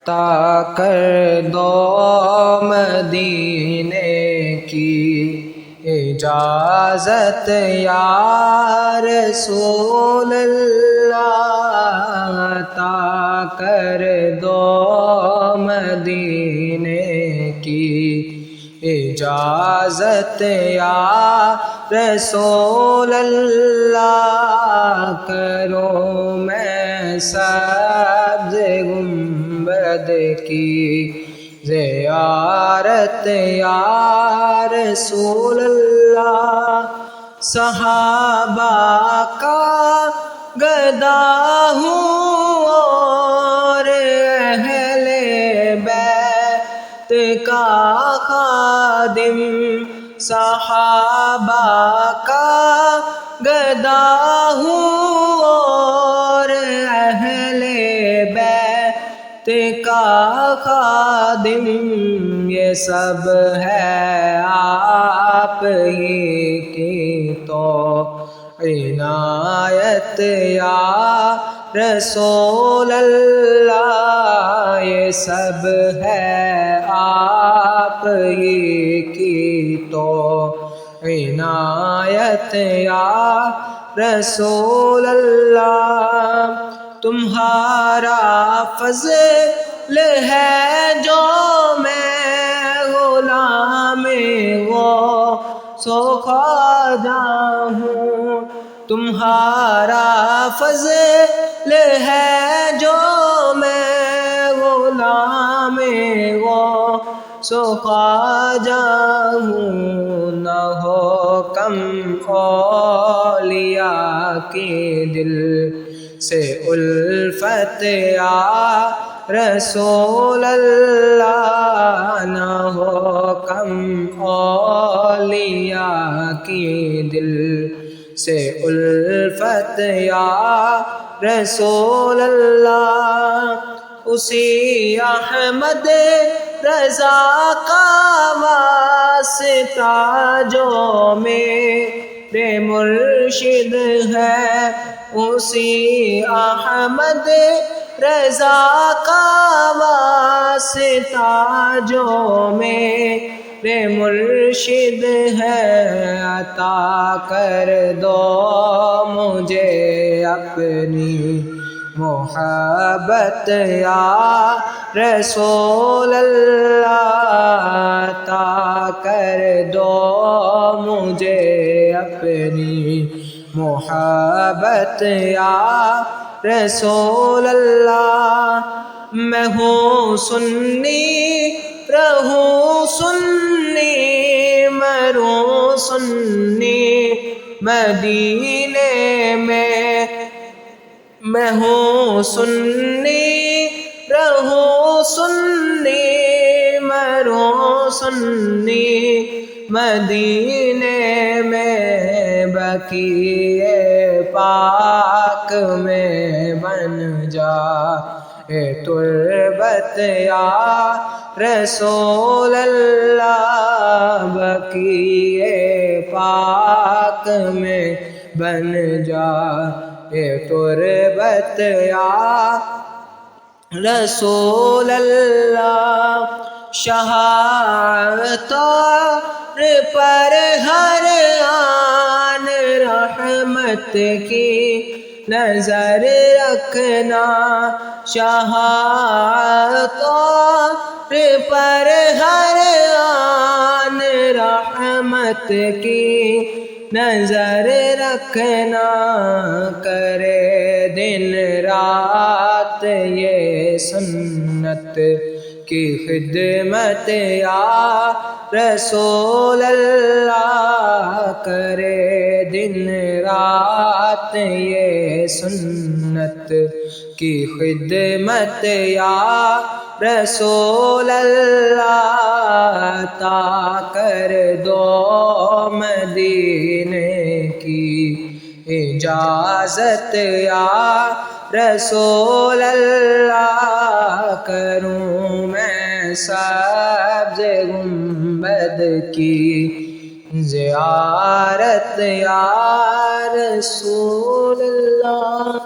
عطا کر دو مدینے کی اجازت یا رسول اللہ، عطا کر دو مدینے کی اجازت یا رسول اللہ، کروں میں سبز گنبد کی زیارت یا رسول اللہ، صحابہ کا گدا ہوں اور اہل بیت کا خادم، صحابہ کا گدا ہوں اور اہل بیت کا خادم، یہ سب ہے آپ ہی کی تو عنایت یا رسول اللہ، یہ سب ہے آپ ہی کی تو عنایت یا رسول اللہ، تمہارا فضل ہے جو میں غلام غوث و خواجہ ہوں، تمہارا فضل ہے جو میں غلام غوث و خواجہ ہوں، نہ ہو کم اولیاء کی دل سے الفت یا رسول اللہ، نہ ہو کم اولیاء کی دل سے الفت یا رسول اللہ، اسی احمد رضا کا واسطہ جو میرے مرشد ہے، اسی احمد رضا کا واسطہ جو میرے مرشد ہے، عطا کر دو مجھے اپنی محبت یا رسول اللہ، عطا کر دو مجھے اپنی محبت یا رسول اللہ، میں ہوں سنی رہوں سنی مروں سنی مدینے میں ہوں سنی رہوں سنی مروں سنی مدینے میں، بقیع پاک میں بن جائے تربت یا رسول اللہ، بقیع پاک میں بن جائے تربت یا رسول اللہ، شہادت پر ہر آن رحمت کی نظر رکھنا، شہادت پر ہر آن رحمت کی نظر رکھنا، کرے دن رات یہ سنت کی خدمت یا رسول اللہ، کرے دن رات یہ سنت کی خدمت یا رسول اللہ، عطا کر دو مدینے کی اجازت یا رسول اللہ، کروں میں سبز گنبد کی زیارت یا رسول اللہ۔